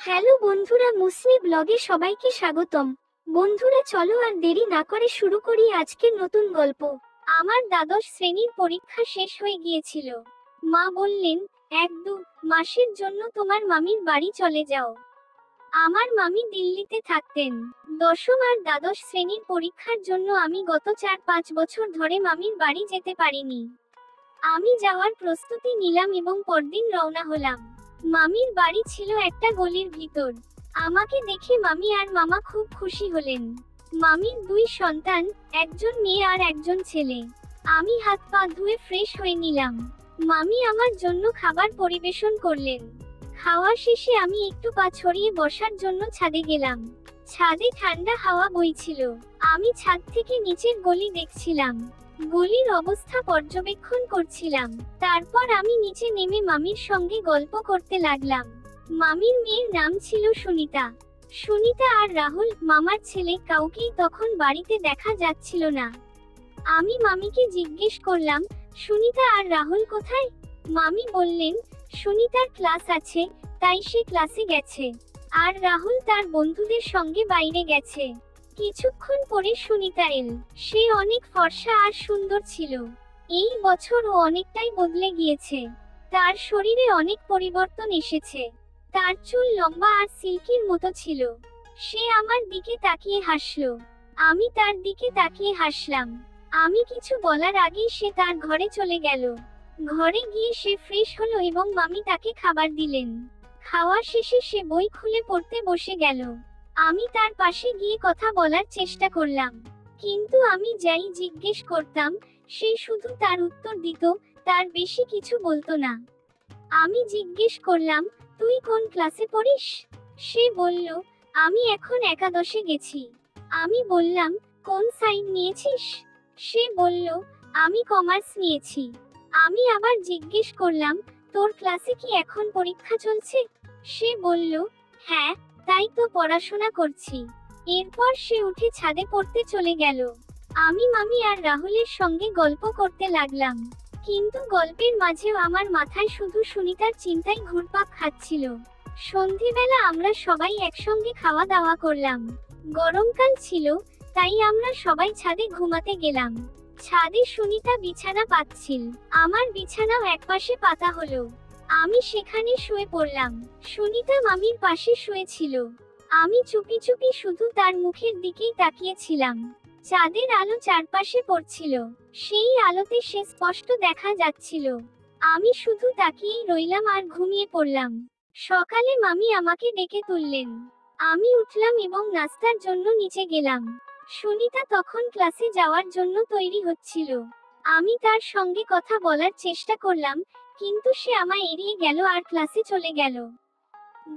Hello বন্ধুরা, মুসলি ব্লগে সবাইকে স্বাগতম। বন্ধুরা চলো আর দেরি না করে শুরু করি আজকের নতুন গল্প। আমার দ্বাদশ শ্রেণীর পরীক্ষা শেষ হয়ে গিয়েছিল। মা বললেন, 1-2 মাসের জন্য তোমার মামির বাড়ি চলে যাও। আমার মামি দিল্লিতে থাকতেন। দশম আর দ্বাদশ শ্রেণীর পরীক্ষার জন্য আমি গত 4-5 বছর ধরে মামির বাড়ি যেতে পারিনি। আমি যাওয়ার প্রস্তুতি নিলাম এবং পরদিন রওনা হলাম। মামির বাড়ি ছিল একটা গলির ভিতর। আমাকে দেখে মামি আর মামা খুব খুশি হলেন। মামির 2 সন্তান, একজন মেয়ে আর একজন ছেলে। আমি হাত পা ধুয়ে ফ্রেশ হয়ে নিলাম। মামি আমার জন্য খাবার পরিবেশন করলেন। খাওয়া শেষে আমি একটু পা ছড়িয়ে বসার জন্য ছাদে গেলাম। ছাদে ঠান্ডা হাওয়া বইছিল। আমি ছাদ থেকে নিচের গলি দেখছিলাম। গলির অবস্থা পর্যবেক্ষণ করছিলাম। তারপর আমি নিচে নেমে মামির সঙ্গে গল্প করতে লাগলাম। মামির মেয়ের নাম ছিল সুনিতা। সুনিতা আর রাহুল, মামার ছেলে, কাউকেই তখন বাড়িতে দেখা যাচ্ছিল না। আমি মামিকে জিজ্ঞেস করলাম, সুনিতা আর রাহুল কোথায়? মামি বললেন, সুনিতার ক্লাস আছে, তাই সে ক্লাসে গেছে, আর রাহুল তার বন্ধুদের সঙ্গে বাইরে গেছে। কিছুক্ষণ পরে সুনিতা এল। সে অনেক ফর্সা আর সুন্দর ছিল। এই বছর ও অনেকটাই বদলে গিয়েছে। তার শরীরে অনেক পরিবর্তন এসেছে। তার চুল লম্বা আর সিল্কির মতো ছিল। সে আমার দিকে তাকিয়ে হাসলো। আমি তার দিকে তাকিয়ে হাসলাম। আমি কিছু বলার আগেই সে তার ঘরে চলে গেল। ঘরে গিয়ে সে ফ্রেশ হলো এবং মামি তাকে খাবার দিলেন। খাওয়া শেষে সে বই খুলে পড়তে বসে গেল। আমি তার পাশে গিয়ে কথা বলার চেষ্টা করলাম, কিন্তু আমি যাই জিজ্ঞেস করতাম, সে শুধু তার উত্তর দিত, তার বেশি কিছু বলতো না। আমি জিজ্ঞেস করলাম, তুই কোন ক্লাসে পড়িস? সে বলল, আমি এখন একাদশে গেছি। আমি বললাম, কোন সাইড নিয়েছিস? সে বলল, আমি কমার্স নিয়েছি। আমি আবার জিজ্ঞেস করলাম, তোর ক্লাসে কি এখন পরীক্ষা চলছে? সে বলল, হ্যাঁ, তাই তো পড়াশোনা করছি। এরপর সে উঠে ছাদে পড়তে চলে গেল। আমি মামি আর রাহুলের সঙ্গে গল্প করতে লাগলাম। কিন্তু গল্পের মাঝেও আমার মাথায় শুধু সুনিতার চিন্তাই ঘুরপাক খাচ্ছিল। সন্ধেবেলা আমরা সবাই একসঙ্গে খাওয়া দাওয়া করলাম। গরমকাল ছিল, তাই আমরা সবাই ছাদে ঘুমাতে গেলাম। ছাদে সুনিতা বিছানা পাতছিল। আমার বিছানাও একপাশে পাতা হলো। আমি সেখানে শুয়ে পড়লাম। সুনিতা মামির পাশে শুয়েছিল। আমি চুপি চুপি শুধু তার মুখের দিকেই তাকিয়েছিলাম। চাঁদের আলো চারপাশে পড়ছিল। সেই আলোতে সে স্পষ্ট দেখা যাচ্ছিল। আমি শুধু তাকিয়েই রইলাম আর ঘুমিয়ে পড়লাম। সকালে মামি আমাকে ডেকে তুললেন। আমি উঠলাম এবং নাস্তার জন্য নিচে গেলাম। সুনিতা তখন ক্লাসে যাওয়ার জন্য তৈরি হচ্ছিল। আমি তার সঙ্গে কথা বলার চেষ্টা করলাম, কিন্তু সে আমায় এড়িয়ে গেল আর ক্লাসে চলে গেল।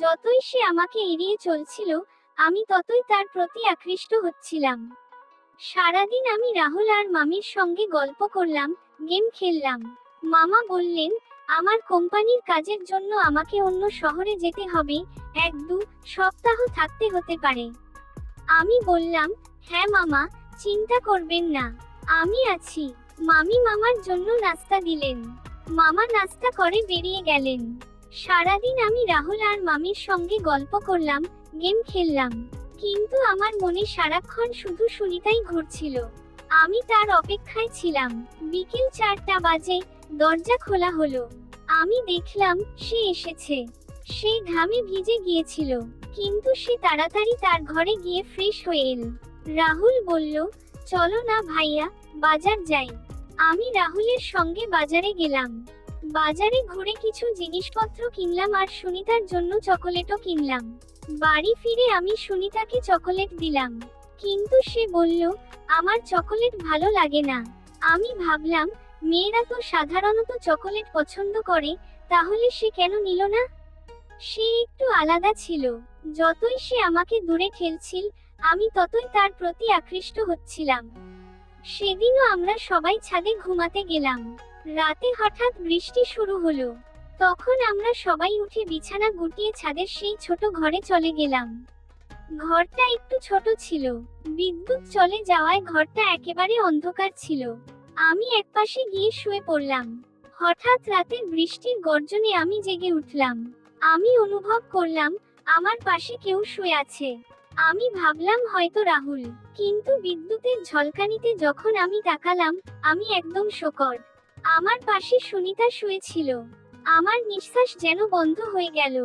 যতই সে আমাকে এড়িয়ে চলছিল, আমি ততই তার প্রতি আকৃষ্ট হচ্ছিলাম। সারাদিন আমি রাহুল আর মামির সঙ্গে গল্প করলাম, গেম খেললাম। মামা বললেন, আমার কোম্পানির কাজের জন্য আমাকে অন্য শহরে যেতে হবে, 1-2 সপ্তাহ থাকতে হতে পারে। আমি বললাম, হ্যাঁ মামা, চিন্তা করবেন না, আমি আছি। মামি মামার জন্য নাস্তা দিলেন। মামা নাস্তা করে বেরিয়ে গেলেন। সারাদিন আমি রাহুল আর মামির সঙ্গে গল্প করলাম, গেম খেললাম, কিন্তু আমার মনে সারাক্ষণ শুধু সুনিতাই ঘুরছিল। আমি তার অপেক্ষায় ছিলাম। বিকেল 4টা বাজে, দরজা খোলা হলো। আমি দেখলাম সে এসেছে। সে ঘামে ভিজে গিয়েছিল, কিন্তু সে তাড়াতাড়ি তার ঘরে গিয়ে ফ্রেশ হয়ে এল। রাহুল বলল, চলো না ভাইয়া, বাজার যাই। আমি রাহুলের সঙ্গে বাজারে গেলাম। বাজারে ঘুরে কিছু জিনিসপত্র কিনলাম আর সুনিতার জন্য চকোলেটও কিনলাম। বাড়ি ফিরে আমি সুনিতাকে চকোলেট দিলাম, কিন্তু সে বলল, আমার চকোলেট ভালো লাগে না। আমি ভাবলাম, মেয়েরা তো সাধারণত চকোলেট পছন্দ করে, তাহলে সে কেন নিল না? সে একটু আলাদা ছিল। যতই সে আমাকে দূরে ঠেলছিল, আমি ততই তার প্রতি আকৃষ্ট হচ্ছিলাম। সেদিনও আমরা সবাই ছাদে ঘুমাতে গেলাম। রাতে হঠাৎ বৃষ্টি শুরু হলো। তখন আমরা সবাই উঠে বিছানা গুটিয়ে ছাদের সেই ছোট ঘরে চলে গেলাম। ঘরটা একটু ছোট ছিল। বিদ্যুৎ চলে যাওয়ায় ঘরটা একেবারে অন্ধকার ছিল। আমি একপাশে গিয়ে শুয়ে পড়লাম। হঠাৎ রাতের বৃষ্টির গর্জনে আমি জেগে উঠলাম। আমি অনুভব করলাম আমার পাশে কেউ শুয়ে আছে। আমি ভাবলাম হয়তো রাহুল, কিন্তু বিদ্যুতের ঝলকানিতে যখন আমি তাকালাম, আমি একদম শোকড। আমার পাশে সুনিতা শুয়েছিল। আমার নিঃশ্বাস যেন বন্ধ হয়ে গেল।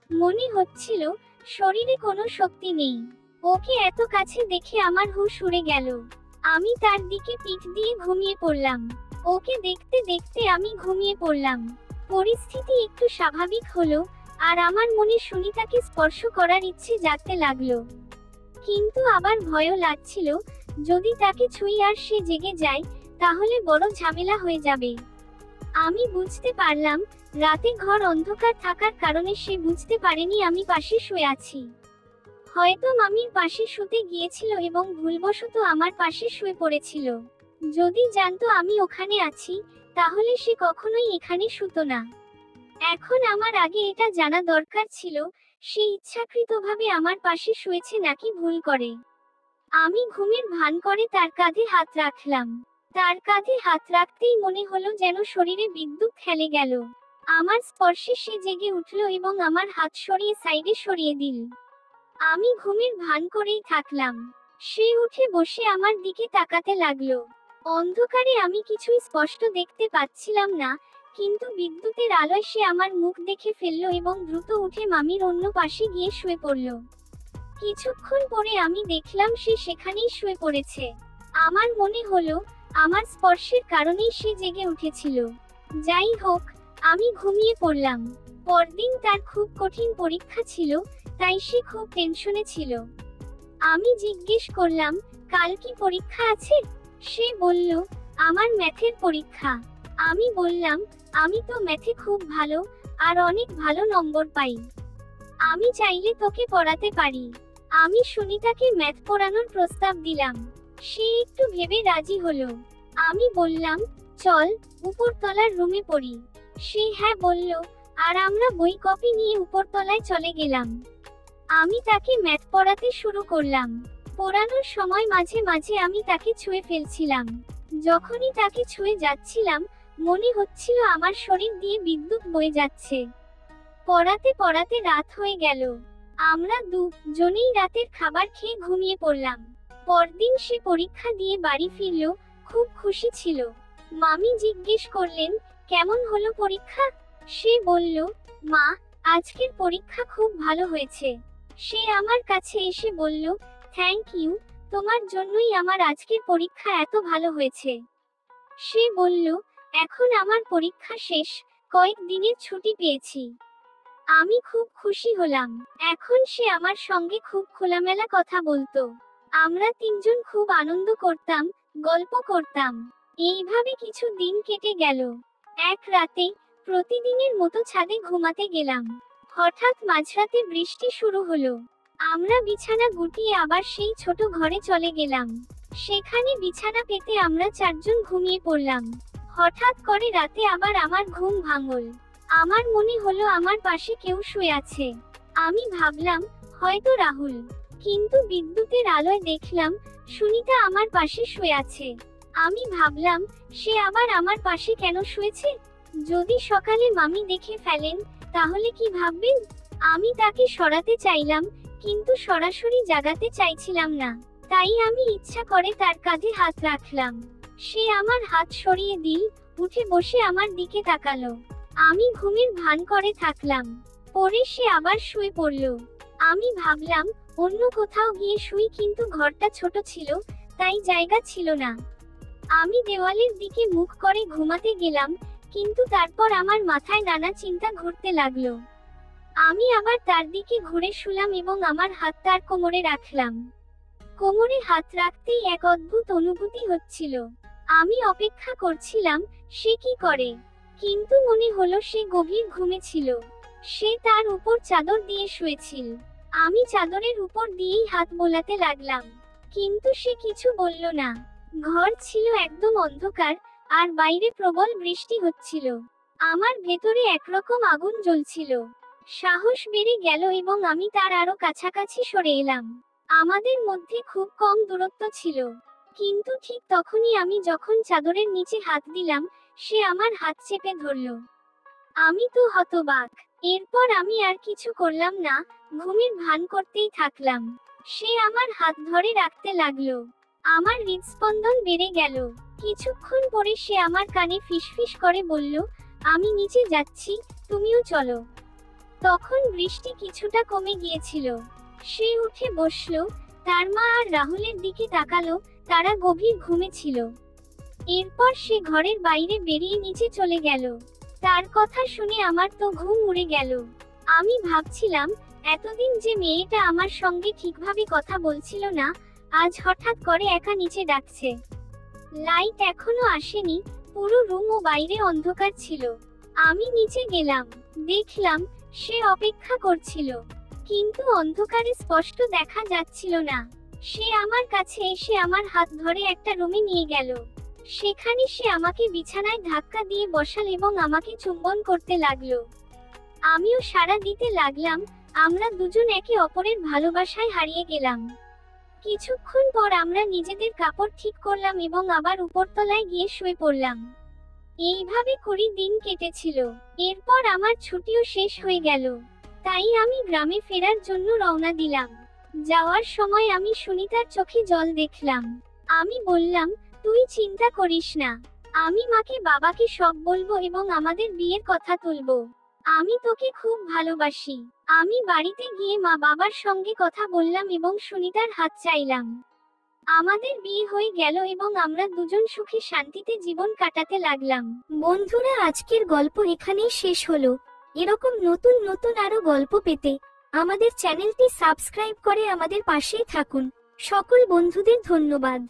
মনে হচ্ছিল শরীরে কোনো শক্তি নেই। ওকে এত কাছে দেখে আমার হুঁশ উড়ে গেল। আমি তার দিকে পিঠ দিয়ে ঘুমিয়ে পড়লাম। ওকে দেখতে দেখতে আমি ঘুমিয়ে পড়লাম। পরিস্থিতি একটু স্বাভাবিক হলো, আর আমার মনে সুনিতাকে স্পর্শ করার ইচ্ছে জাগতে লাগলো। কিন্তু আবার ভয়ও লাগছিল, যদি তাকে ছুঁই আর সে জেগে যায়, তাহলে বড় ঝামেলা হয়ে যাবে। আমি বুঝতে পারলাম, রাতে ঘর অন্ধকার থাকার কারণে সে বুঝতে পারেনি আমি পাশে শুয়ে আছি। হয়তো মামির পাশে শুতে গিয়েছিল এবং ভুলবশত আমার পাশে শুয়ে পড়েছিল। যদি জানতো আমি ওখানে আছি, তাহলে সে কখনোই এখানে শুতো না। এখন আমার আগে এটা জানা দরকার ছিল, সে ইচ্ছাকৃতভাবে আমার পাশে শুয়েছে নাকি ভুল করে। আমি ঘুমের ভান করে তার কাঁধে হাত রাখলাম। তার কাঁধে হাত রাখতেই মনে হলো যেন শরীরে বিদ্যুৎ খেলে গেল। আমার স্পর্শে সে জেগে উঠল এবং আমার হাত সরিয়ে সাইডে সরিয়ে দিল। আমি ঘুমের ভান করেই থাকলাম। সে উঠে বসে আমার দিকে তাকাতে লাগলো। অন্ধকারে আমি কিছুই স্পষ্ট দেখতে পাচ্ছিলাম না, কিন্তু বিদ্যুতের আলোয় সে আমার মুখ দেখে ফেললো এবং দ্রুত উঠে মামির অন্য পাশে গিয়ে শুয়ে পড়ল। কিছুক্ষণ পরে আমি দেখলাম সে সেখানেই শুয়ে পড়েছে। আমার মনে হলো, আমার স্পর্শের কারণেই সে জেগে উঠেছিল। যাই হোক, আমি ঘুমিয়ে পড়লাম। পরদিন তার খুব কঠিন পরীক্ষা ছিল, তাই সে খুব টেনশনে ছিল। আমি জিজ্ঞেস করলাম, কাল কি পরীক্ষা আছে? সে বলল, আমার ম্যাথের পরীক্ষা। আমি বললাম, আমি তো ম্যাথে খুব ভালো, আর অনেক ভালো নম্বর পাই। আমি চাইলে তোকে পড়াতে পারি। আমি সুনিতাকে ম্যাথ পড়ানোর প্রস্তাব দিলাম। সে একটু ভেবে রাজি হলো। আমি বললাম, চল, উপরতলার রুমে পড়ি। সে হ্যাঁ বলল, আর আমরা বই কপি নিয়ে উপরতলায় চলে গেলাম। আমি তাকে ম্যাথ পড়াতে শুরু করলাম। পড়ানোর সময় মাঝে মাঝে আমি তাকে ছুঁয়ে ফেলছিলাম। যখনই তাকে ছুঁয়ে যাচ্ছিলাম, মনে হচ্ছিল আমার শরীর দিয়ে বিদ্যুৎ বয়ে যাচ্ছে। পড়াতে পড়াতে রাত হয়ে গেল। আমরা দুজনেই রাতের খাবার খেয়ে ঘুমিয়ে পড়লাম। পরদিন সে পরীক্ষা দিয়ে বাড়ি ফিরল, খুব খুশি ছিল। মামি জিজ্ঞেস করলেন, কেমন হলো পরীক্ষা? সে বলল, মা, আজকের পরীক্ষা খুব ভালো হয়েছে। সে আমার কাছে এসে বলল, থ্যাংক ইউ, তোমার জন্যই আমার আজকের পরীক্ষা এত ভালো হয়েছে। সে বলল, এখন আমার পরীক্ষা শেষ, কয়েক দিনের ছুটি পেয়েছি। আমি খুব খুশি হলাম। এখন সে আমার সঙ্গে খুব খোলামেলা কথা বলতো। আমরা তিনজন খুব আনন্দ করতাম, গল্প করতাম। এইভাবে কিছু দিন কেটে গেল। এক রাতে, প্রতিদিনের মতো ছাদে ঘুমাতে গেলাম। হঠাৎ মাঝরাতে বৃষ্টি শুরু হলো। আমরা বিছানা গুটিয়ে আবার সেই ছোট ঘরে চলে গেলাম। সেখানে বিছানা পেতে আমরা চারজন ঘুমিয়ে পড়লাম। হঠাৎ করে রাতে আবার আমার ঘুম ভাঙল। আমার মনে হলো আমার পাশে কেউ শুয়ে আছে। আমি ভাবলাম, হয়তো রাহুল। কিন্তু বিদ্যুতের আলোয় দেখলাম, সুনিতা আমার পাশে শুয়ে আছে। আমি ভাবলাম, সে আবার আমার পাশে কেন শুয়েছে? যদি সকালে মামি দেখে ফেলেন, তাহলে কি ভাববেন? আমি তাকে সরাতে চাইলাম, কিন্তু সরাসরি জাগাতে চাইছিলাম না। তাই আমি ইচ্ছা করে তার কাঁধে হাত রাখলাম। সে আমার হাত সরিয়ে দিল, উঠে বসে আমার দিকে তাকালো। আমি ঘুমের ভান করে থাকলাম। পরে সে আবার শুয়ে পড়ল। আমি ভাবলাম, অন্য কোথাও গিয়ে শুই, কিন্তু ঘরটা ছোট ছিল, তাই জায়গা ছিল না। আমি দেওয়ালের দিকে মুখ করে ঘুমাতে গেলাম, কিন্তু তারপর আমার মাথায় নানা চিন্তা ঘুরতে লাগলো। আমি আবার তার দিকে ঘুরে শুলাম এবং আমার হাত তার কোমরে রাখলাম। কোমরে হাত রাখতেই এক অদ্ভুত অনুভূতি হচ্ছিল। আমি অপেক্ষা করছিলাম, সে কি করে, কিন্তু মনে হলো সে গভীর ঘুমে ছিল। সে তার উপর চাদর দিয়ে শুয়েছিল। আমি চাদরের উপর দিয়েই হাত বোলাতে লাগলাম, কিন্তু সে কিছু বলল না। ঘর ছিল একদম অন্ধকার, আর বাইরে প্রবল বৃষ্টি হচ্ছিল। আমার ভেতরে একরকম আগুন জ্বলছিল। সাহস বেড়ে গেল এবং আমি তার আরো কাছাকাছি সরে এলাম। আমাদের মধ্যে খুব কম দূরত্ব ছিল। কিন্তু ঠিক তখনই আমি যখন চাদরের নিচে হাত দিলাম, সে আমার হাত চেপে ধরল। আমি তো হতবাক। এরপর আমি আর কিছু করলাম না, ঘুমের ভান করতেই থাকলাম। সে আমার হাত ধরে রাখতে লাগলো। আমার হৃদস্পন্দন বেড়ে গেল। কিছুক্ষণ পরে সে আমার কানে ফিসফিস করে বলল, আমি নিচে যাচ্ছি, তুমিও চলো। তখন বৃষ্টি কিছুটা কমে গিয়েছিল। সে উঠে বসলো, তার মা আর রাহুলের দিকে তাকালো, তারা গভীর ঘুমে ছিল। এরপর সে ঘরের বাইরে বেরিয়ে নিচে চলে গেল। তার কথা শুনে আমার তো ঘুম উড়ে গেল। আমি ভাবছিলাম, এতদিন যে মেয়েটা আমার সঙ্গে ঠিকভাবে কথা বলছিল না, আজ হঠাৎ করে একা নিচে ডাকছে। লাইট এখনো আসেনি, পুরো রুম ও বাইরে অন্ধকার ছিল। আমি নিচে গেলাম, দেখলাম সে অপেক্ষা করছিল, কিন্তু অন্ধকারে স্পষ্ট দেখা যাচ্ছিল না। সে আমার কাছে এসে আমার হাত ধরে একটা রুমে নিয়ে গেল। সেখানে সে আমাকে বিছানায় ধাক্কা দিয়ে বসাল এবং আমাকে চুম্বন করতে লাগলো। আমিও সাড়া দিতে লাগলাম। আমরা দুজন একে অপরের ভালোবাসায় হারিয়ে গেলাম। কিছুক্ষণ পর আমরা নিজেদের কাপড় ঠিক করলাম এবং আবার উপরতলায় গিয়ে শুয়ে পড়লাম। এইভাবে 20 দিন কেটেছিল। এরপর আমার ছুটিও শেষ হয়ে গেল, তাই আমি গ্রামে ফেরার জন্য রওনা দিলাম। যাওয়ার সময় আমি সুনিতার চোখে জল দেখলাম। আমি বললাম, তুই চিন্তা করিস না, আমি মাকে বাবাকে সব বলবো এবং আমাদের বিয়ের কথা তুলবো। আমি তোকে খুব ভালোবাসি। আমি বাড়িতে গিয়ে মা বাবার সঙ্গে কথা বললাম এবং সুনিতার হাত চাইলাম। আমাদের বিয়ে হয়ে গেল এবং আমরা দুজন সুখে শান্তিতে জীবন কাটাতে লাগলাম। বন্ধুরা, আজকের গল্প এখানেই শেষ হলো। এরকম নতুন নতুন আরো গল্প পেতে আমাদের চ্যানেলটি সাবস্ক্রাইব করে আমাদের পাশেই থাকুন। সকল বন্ধুদের ধন্যবাদ।